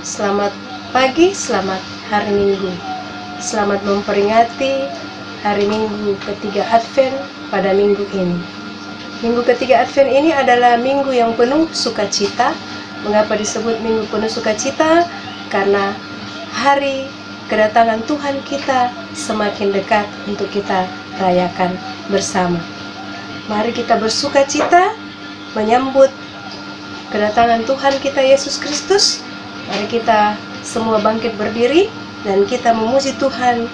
selamat pagi, selamat hari Minggu. Selamat memperingati hari Minggu ketiga Advent pada minggu ini. Minggu ketiga Advent ini adalah minggu yang penuh sukacita. Mengapa disebut minggu penuh sukacita? Karena hari kedatangan Tuhan kita semakin dekat untuk kita rayakan bersama. Mari kita bersukacita menyambut kedatangan Tuhan kita Yesus Kristus. Mari kita semua bangkit berdiri dan kita memuji Tuhan.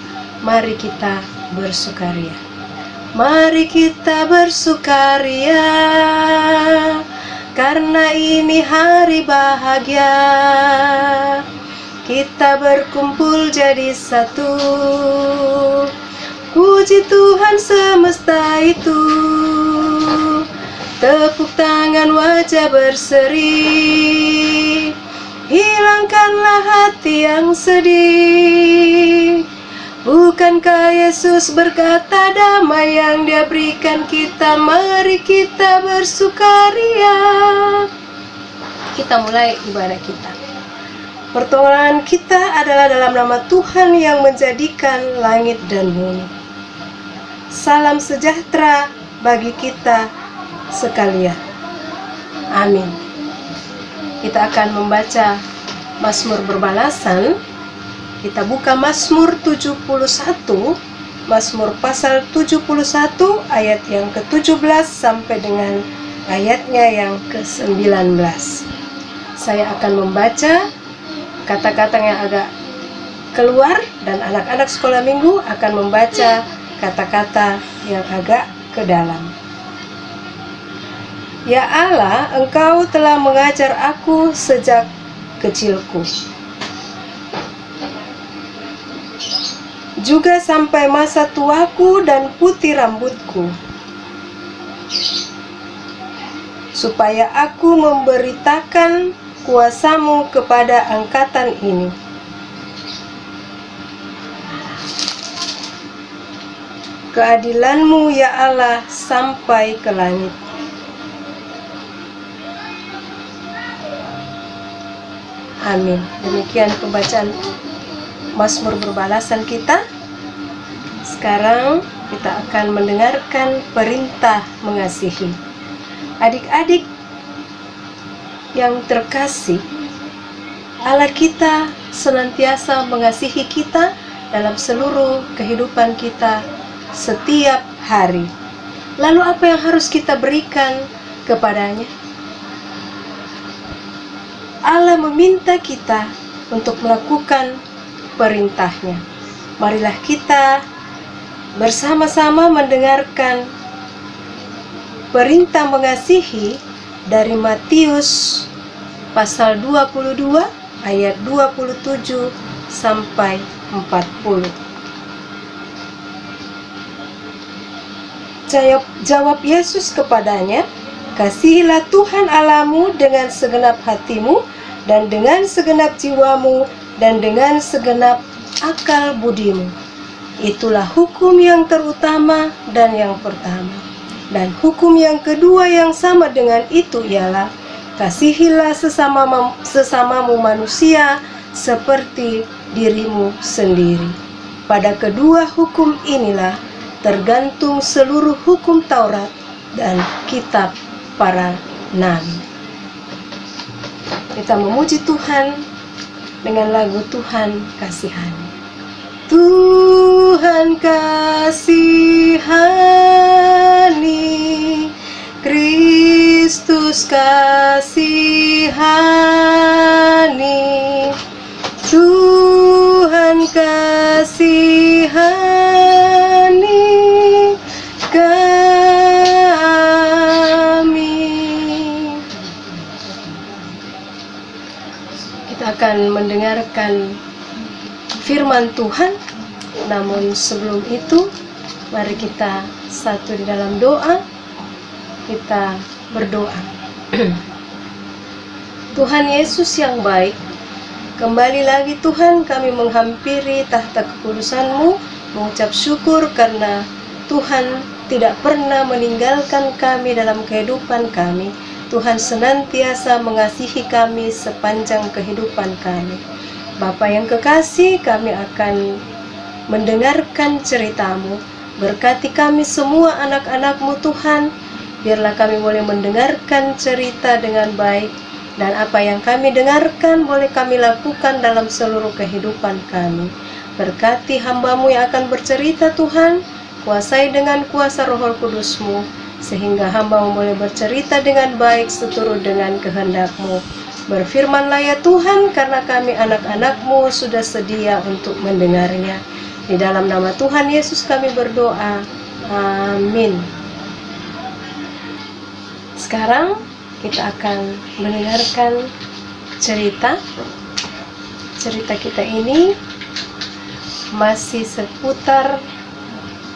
Mari kita bersukaria. Mari kita bersukaria karena ini hari bahagia. Kita berkumpul jadi satu. Puji Tuhan semesta itu. Tepuk tangan, wajah berseri. Hilangkanlah hati yang sedih. Bukankah Yesus berkata damai yang Dia berikan kita? Mari kita bersukaria. Kita mulai ibadah kita. Pertolongan kita adalah dalam nama Tuhan yang menjadikan langit dan bumi. Salam sejahtera bagi kita sekalian. Amin. Kita akan membaca Mazmur berbalasan. Kita buka Mazmur 71, Mazmur pasal 71 ayat yang ke-17 sampai dengan ayatnya yang ke-19. Saya akan membaca kata-kata yang agak keluar dan anak-anak sekolah minggu akan membaca kata-kata yang agak ke dalam. Ya Allah, Engkau telah mengajar aku sejak kecilku, juga sampai masa tuaku dan putih rambutku, supaya aku memberitakan kuasa-Mu kepada angkatan ini. Keadilan-Mu ya Allah sampai ke langit. Amin. Demikian pembacaan Mazmur berbalasan kita. Sekarang kita akan mendengarkan perintah mengasihi. Adik-adik yang terkasih, Allah kita senantiasa mengasihi kita dalam seluruh kehidupan kita setiap hari. Lalu apa yang harus kita berikan kepadanya? Allah meminta kita untuk melakukan perintahnya. Marilah kita bersama-sama mendengarkan perintah mengasihi dari Matius pasal 22 ayat 27 sampai 40. Jawab Yesus kepadanya, "Kasihilah Tuhan Allahmu dengan segenap hatimu dan dengan segenap jiwamu dan dengan segenap akal budimu. Itulah hukum yang terutama dan yang pertama. Dan hukum yang kedua yang sama dengan itu ialah, kasihilah sesamamu manusia seperti dirimu sendiri. Pada kedua hukum inilah tergantung seluruh hukum Taurat dan kitab para nabi." Kita memuji Tuhan dengan lagu Tuhan Kasihani. Tuhan kasihani, Kristus kasihani, Tuhan kasihani kami. Kita akan mendengarkan firman Tuhan. Namun sebelum itu, mari kita satu di dalam doa. Kita berdoa. Tuhan Yesus yang baik, kembali lagi Tuhan kami menghampiri tahta kekudusan-Mu, mengucap syukur karena Tuhan tidak pernah meninggalkan kami dalam kehidupan kami. Tuhan senantiasa mengasihi kami sepanjang kehidupan kami. Bapa yang kekasih, kami akan mendengarkan cerita-Mu. Berkati kami semua anak-anak-Mu Tuhan, biarlah kami boleh mendengarkan cerita dengan baik, dan apa yang kami dengarkan boleh kami lakukan dalam seluruh kehidupan kami. Berkati hamba-Mu yang akan bercerita Tuhan, kuasai dengan kuasa Roh Kudus-Mu, sehingga hamba-Mu boleh bercerita dengan baik seturut dengan kehendak-Mu. Berfirmanlah ya Tuhan, karena kami anak-anak-Mu sudah sedia untuk mendengarnya. Di dalam nama Tuhan Yesus kami berdoa. Amin. Sekarang kita akan mendengarkan cerita. Cerita kita ini masih seputar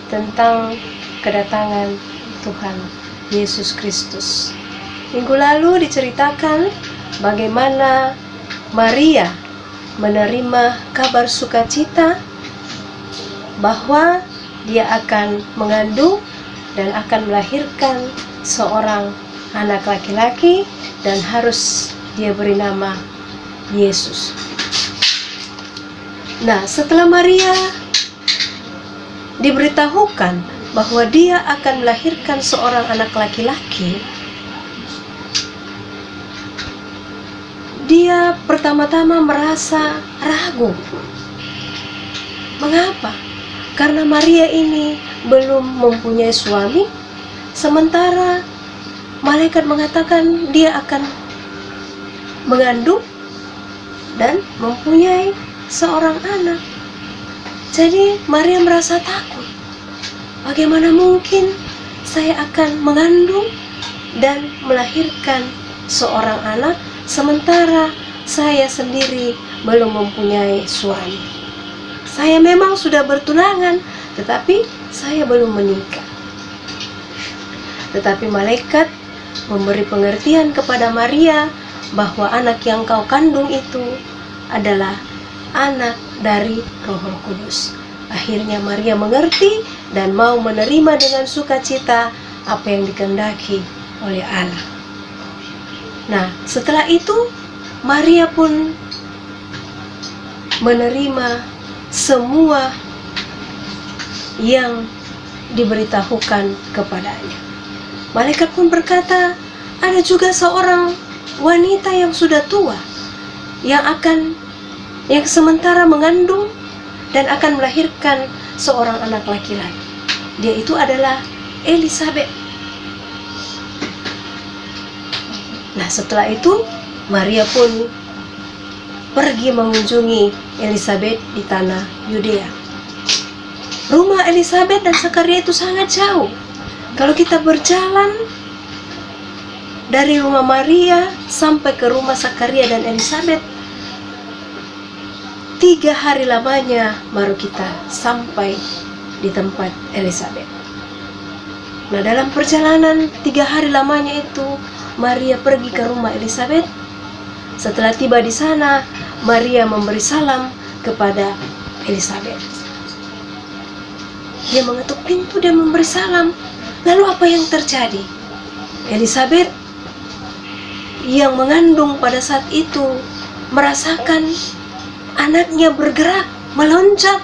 tentang kedatangan Tuhan Yesus Kristus. Minggu lalu diceritakan bagaimana Maria menerima kabar sukacita bahwa dia akan mengandung dan akan melahirkan seorang anak laki-laki, dan harus dia beri nama Yesus. Nah, setelah Maria diberitahukan bahwa dia akan melahirkan seorang anak laki-laki, dia pertama-tama merasa ragu. Mengapa? Karena Maria ini belum mempunyai suami, sementara malaikat mengatakan dia akan mengandung dan mempunyai seorang anak. Jadi Maria merasa takut. Bagaimana mungkin saya akan mengandung dan melahirkan seorang anak, sementara saya sendiri belum mempunyai suami. Saya memang sudah bertunangan, tetapi saya belum menikah. Tetapi malaikat memberi pengertian kepada Maria bahwa anak yang kau kandung itu adalah anak dari Roh Kudus. Akhirnya Maria mengerti dan mau menerima dengan sukacita apa yang dikehendaki oleh Allah. Nah, setelah itu Maria pun menerima semua yang diberitahukan kepadanya. Malaikat pun berkata, ada juga seorang wanita yang sudah tua yang sementara mengandung dan akan melahirkan seorang anak laki-laki. Dia itu adalah Elisabet. Nah, setelah itu Maria pun pergi mengunjungi Elisabet di tanah Yudea. Rumah Elisabet dan Zakaria itu sangat jauh. Kalau kita berjalan dari rumah Maria sampai ke rumah Zakaria dan Elisabet, 3 hari lamanya baru kita sampai di tempat Elisabet. Nah, dalam perjalanan 3 hari lamanya itu, Maria pergi ke rumah Elisabet. Setelah tiba di sana, Maria memberi salam kepada Elisabet. Dia mengetuk pintu dan memberi salam. Lalu apa yang terjadi? Elisabet yang mengandung pada saat itu merasakan anaknya bergerak, meloncat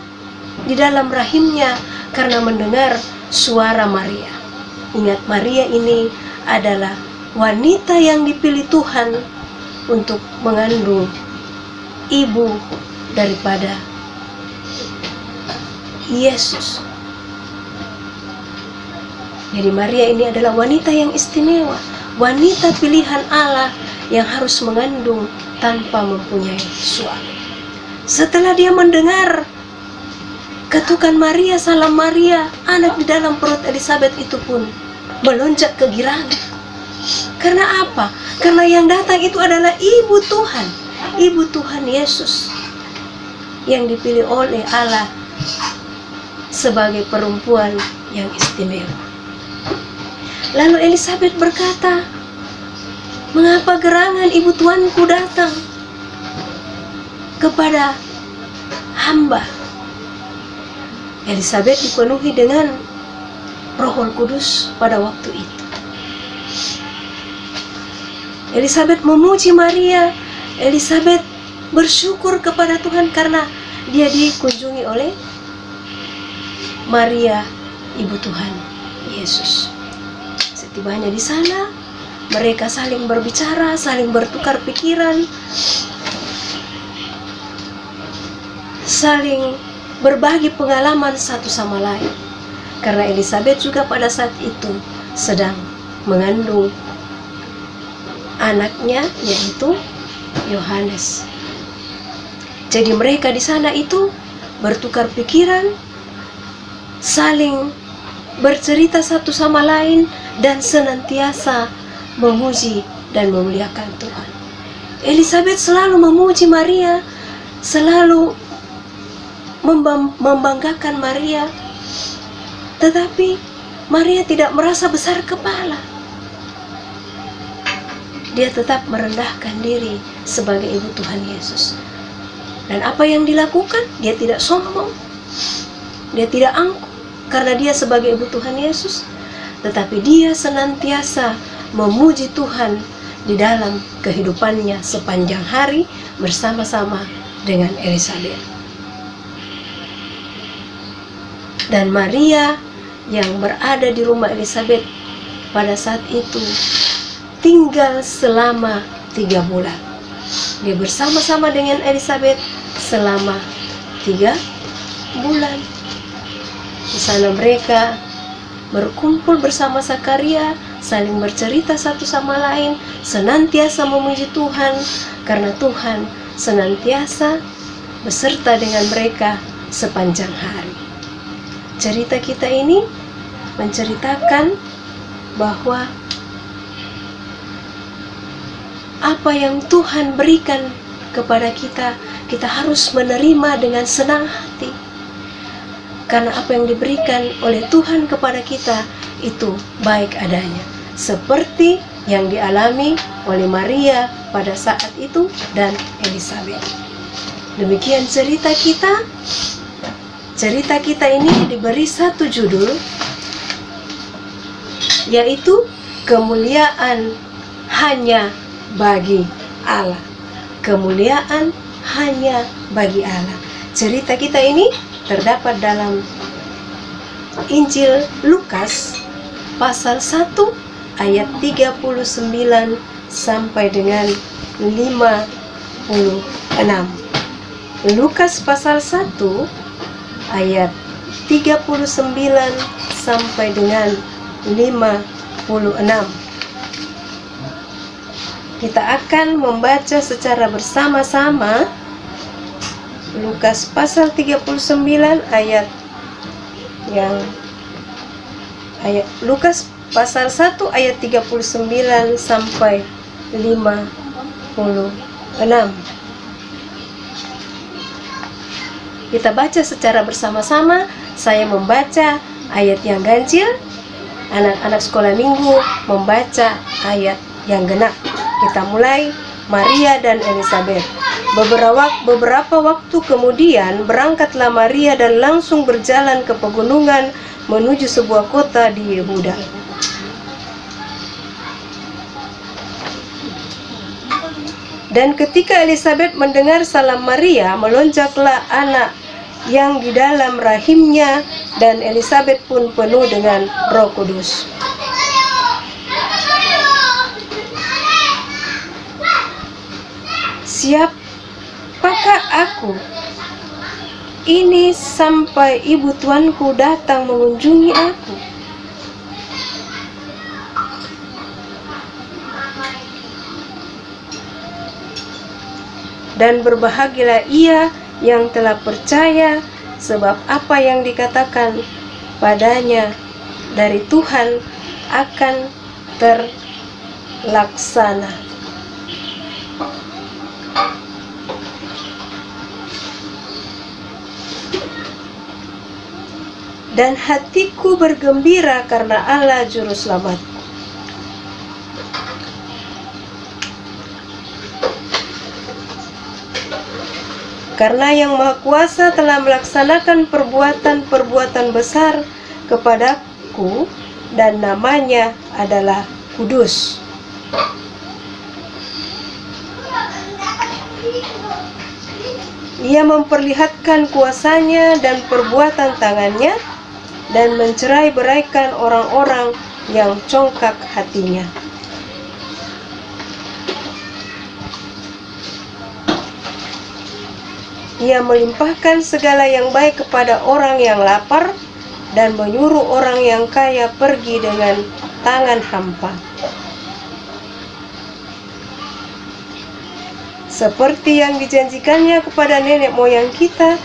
di dalam rahimnya karena mendengar suara Maria. Ingat, Maria ini adalah wanita yang dipilih Tuhan untuk mengandung ibu daripada Yesus. Jadi Maria ini adalah wanita yang istimewa, wanita pilihan Allah yang harus mengandung tanpa mempunyai suami. Setelah dia mendengar ketukan Maria, salam Maria, anak di dalam perut Elisabet itu pun melonjak kegirangan. Karena apa? Karena yang datang itu adalah ibu Tuhan, ibu Tuhan Yesus, yang dipilih oleh Allah sebagai perempuan yang istimewa. Lalu Elisabet berkata, mengapa gerangan ibu tuanku datang kepada hamba? Elisabet dipenuhi dengan Roh Kudus pada waktu itu. Elisabet memuji Maria. Elisabet bersyukur kepada Tuhan karena dia dikunjungi oleh Maria, ibu Tuhan Yesus. Setibanya di sana, mereka saling berbicara, saling bertukar pikiran, saling berbagi pengalaman satu sama lain. Karena Elisabet juga pada saat itu sedang mengandung anaknya, yaitu Yohanes. Jadi mereka di sana itu bertukar pikiran, saling bercerita satu sama lain, dan senantiasa memuji dan memuliakan Tuhan. Elisabet selalu memuji Maria, selalu membanggakan Maria, tetapi Maria tidak merasa besar kepala. Dia tetap merendahkan diri sebagai ibu Tuhan Yesus. Dan apa yang dilakukan? Dia tidak sombong, dia tidak angkuh karena dia sebagai ibu Tuhan Yesus, tetapi dia senantiasa memuji Tuhan di dalam kehidupannya sepanjang hari bersama-sama dengan Elisabet. Dan Maria yang berada di rumah Elisabet pada saat itu tinggal selama 3 bulan. Dia bersama-sama dengan Elisabet selama 3 bulan. Di sana mereka berkumpul bersama Zakaria, saling bercerita satu sama lain, senantiasa memuji Tuhan karena Tuhan senantiasa beserta dengan mereka sepanjang hari. Cerita kita ini menceritakan bahwa apa yang Tuhan berikan kepada kita, kita harus menerima dengan senang hati. Karena apa yang diberikan oleh Tuhan kepada kita itu baik adanya, seperti yang dialami oleh Maria pada saat itu dan Elisabet. Demikian cerita kita. Cerita kita ini diberi satu judul, yaitu kemuliaan hanya bagi Allah. Kemuliaan hanya bagi Allah. Cerita kita ini terdapat dalam Injil Lukas pasal 1 ayat 39 sampai dengan 56. Lukas pasal 1 ayat 39 sampai dengan 56. Kita akan membaca secara bersama-sama Lukas pasal 39 Lukas pasal 1 ayat 39 sampai 56. Kita baca secara bersama-sama. Saya membaca ayat yang ganjil, anak-anak sekolah minggu membaca ayat yang genap. Kita mulai. Maria dan Elisabet. Beberapa waktu kemudian berangkatlah Maria dan langsung berjalan ke pegunungan menuju sebuah kota di Yehuda. Dan ketika Elisabet mendengar salam Maria, melonjaklah anak yang di dalam rahimnya, dan Elisabet pun penuh dengan Roh Kudus. Siapakah aku ini sampai ibu tuanku datang mengunjungi aku? Dan berbahagialah ia yang telah percaya, sebab apa yang dikatakan padanya dari Tuhan akan terlaksana. Dan hatiku bergembira karena Allah Juru Selamatku. Karena Yang Maha Kuasa telah melaksanakan perbuatan-perbuatan besar kepadaku, dan namanya adalah kudus. Ia memperlihatkan kuasanya dan perbuatan tangannya, dan mencerai-beraikan orang-orang yang congkak hatinya. Ia melimpahkan segala yang baik kepada orang yang lapar, dan menyuruh orang yang kaya pergi dengan tangan hampa. Seperti yang dijanjikannya kepada nenek moyang kita,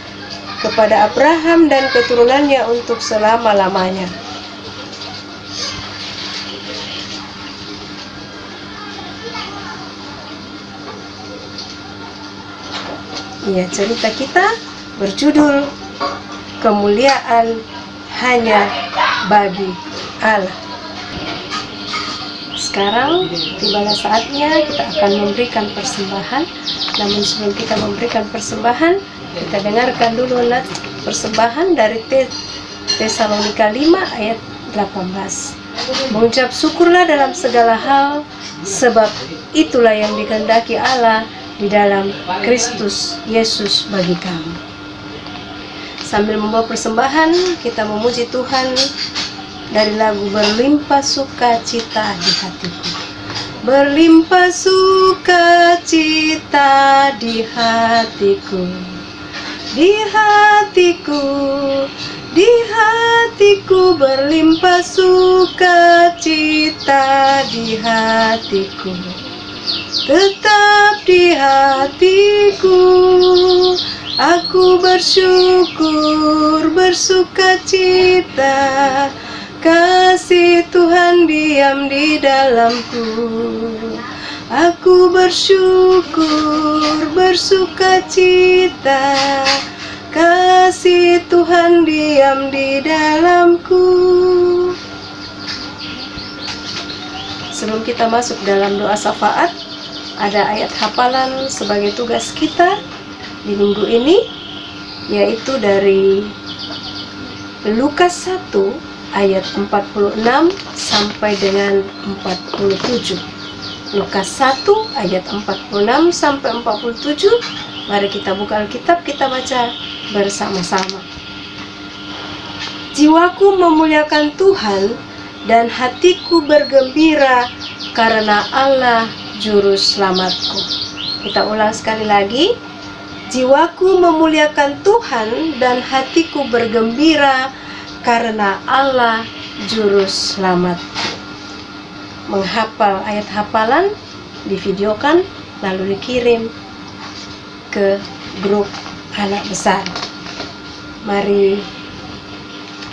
kepada Abraham dan keturunannya untuk selama-lamanya. Ya, cerita kita berjudul Kemuliaan Hanya Bagi Allah. Sekarang tibalah saatnya kita akan memberikan persembahan. Namun sebelum kita memberikan persembahan, kita dengarkan dulu nats persembahan dari Tesalonika 5 ayat 18. Mengucap syukurlah dalam segala hal, sebab itulah yang dikehendaki Allah di dalam Kristus Yesus bagi kamu. Sambil membawa persembahan, kita memuji Tuhan dari lagu Berlimpah Sukacita di Hatiku. Berlimpah sukacita di hatiku, di hatiku, di hatiku, berlimpah sukacita di hatiku. Tetap di hatiku, aku bersyukur, bersukacita, kasih Tuhan diam di dalamku. Aku bersyukur, bersukacita, kasih Tuhan diam di dalamku. Sebelum kita masuk dalam doa syafaat, ada ayat hafalan sebagai tugas kita di minggu ini, yaitu dari Lukas 1 ayat 46 sampai dengan 47. Lukas 1 ayat 46 sampai 47. Mari kita buka Alkitab, kita baca bersama-sama. Jiwaku memuliakan Tuhan, dan hatiku bergembira karena Allah juru selamatku. Kita ulang sekali lagi. Jiwaku memuliakan Tuhan, dan hatiku bergembira karena Allah juru selamatku. Menghafal ayat hafalan divideokan lalu dikirim ke grup anak besar. Mari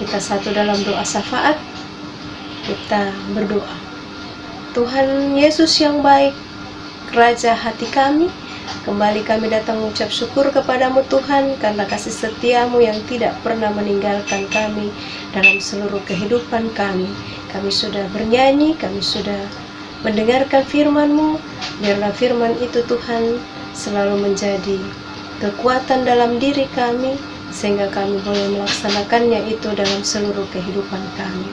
kita satu dalam doa syafaat. Kita berdoa. Tuhan Yesus yang baik, Raja hati kami, kembali kami datang mengucap syukur kepadamu Tuhan, karena kasih setiamu yang tidak pernah meninggalkan kami dalam seluruh kehidupan kami. Kami sudah bernyanyi, kami sudah mendengarkan firman-Mu. Biarlah firman itu Tuhan selalu menjadi kekuatan dalam diri kami, sehingga kami boleh melaksanakannya itu dalam seluruh kehidupan kami.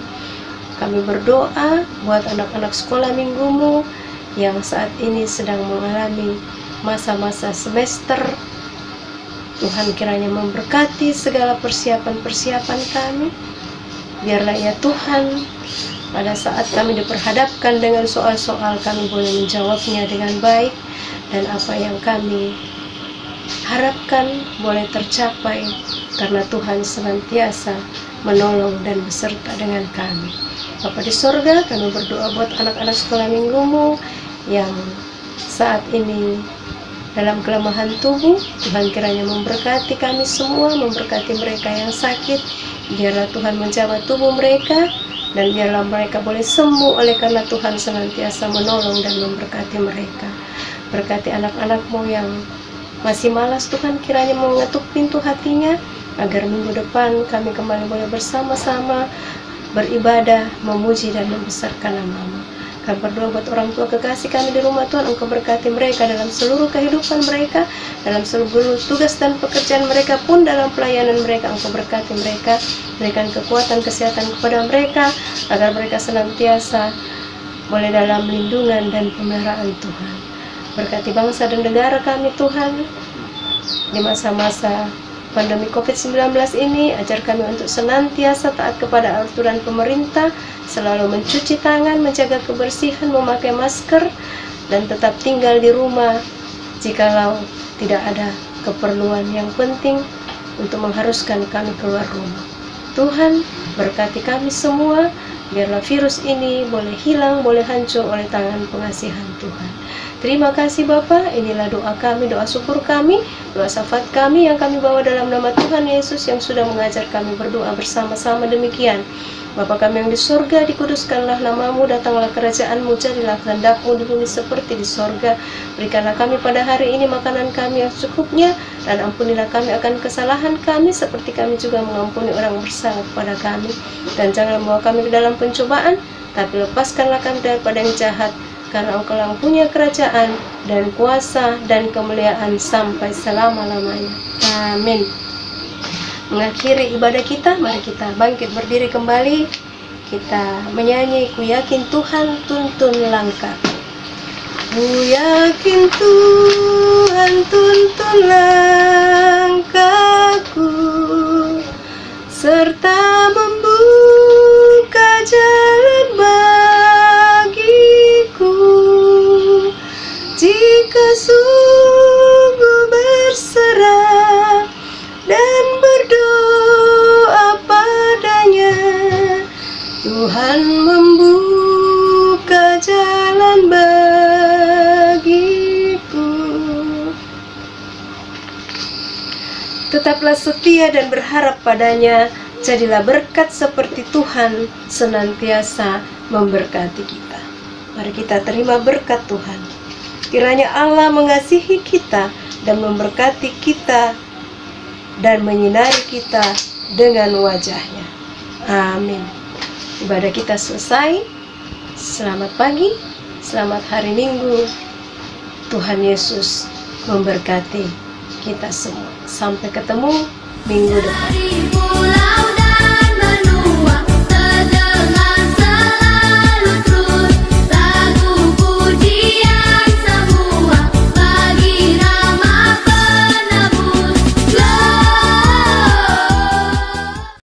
Kami berdoa buat anak-anak sekolah minggumu yang saat ini sedang mengalami masa-masa semester. Tuhan kiranya memberkati segala persiapan-persiapan kami. Biarlah ya Tuhan, pada saat kami diperhadapkan dengan soal-soal, kami boleh menjawabnya dengan baik, dan apa yang kami harapkan boleh tercapai, karena Tuhan senantiasa menolong dan beserta dengan kami. Bapa di sorga, kami berdoa buat anak-anak sekolah minggumu yang saat ini dalam kelemahan tubuh. Tuhan kiranya memberkati kami semua, memberkati mereka yang sakit. Biarlah Tuhan menjamah tubuh mereka, dan biarlah mereka boleh sembuh oleh karena Tuhan senantiasa menolong dan memberkati mereka. Berkati anak-anak-Mu yang masih malas, Tuhan kiranya mengetuk pintu hatinya, agar minggu depan kami kembali boleh bersama-sama beribadah, memuji dan membesarkan nama-Mu. Kami berdoa buat orang tua kekasih kami di rumah Tuhan, Engkau berkati mereka dalam seluruh kehidupan mereka, dalam seluruh tugas dan pekerjaan mereka pun, dalam pelayanan mereka Engkau berkati mereka, berikan kekuatan kesehatan kepada mereka, agar mereka senantiasa boleh dalam lindungan dan pemeliharaan Tuhan. Berkati bangsa dan negara kami Tuhan, di masa-masa pandemi COVID-19 ini. Ajar kami untuk senantiasa taat kepada aturan pemerintah, selalu mencuci tangan, menjaga kebersihan, memakai masker, dan tetap tinggal di rumah jikalau tidak ada keperluan yang penting untuk mengharuskan kami keluar rumah. Tuhan berkati kami semua, biarlah virus ini boleh hilang, boleh hancur oleh tangan pengasihan Tuhan. Terima kasih Bapa, inilah doa kami, doa syukur kami, doa syafaat kami yang kami bawa dalam nama Tuhan Yesus yang sudah mengajar kami berdoa bersama-sama demikian. Bapa kami yang di surga, dikuduskanlah namamu, datanglah kerajaanmu, jadilah kehendakmu di bumi seperti di sorga. Berikanlah kami pada hari ini makanan kami yang secukupnya, dan ampunilah kami akan kesalahan kami, seperti kami juga mengampuni orang bersalah kepada kami. Dan janganlah membawa kami ke dalam pencobaan, tapi lepaskanlah kami daripada yang jahat, karena Engkau yang punya kerajaan, dan kuasa, dan kemuliaan sampai selama-lamanya. Amin. Mengakhiri ibadah kita, mari kita bangkit berdiri kembali. Kita menyanyi, ku yakin Tuhan tuntun langkah. Ku yakin Tuhan tuntun langkahku, serta membuka jalan bagiku. Jika sungguh berserah dan berdoa padanya, Tuhan membuka jalan bagiku. Tetaplah setia dan berharap padanya, jadilah berkat seperti Tuhan senantiasa memberkati kita. Mari kita terima berkat Tuhan. Kiranya Allah mengasihi kita dan memberkati kita dan menyinari kita dengan wajahnya. Amin. Ibadah kita selesai. Selamat pagi, selamat hari Minggu. Tuhan Yesus memberkati kita semua. Sampai ketemu minggu depan.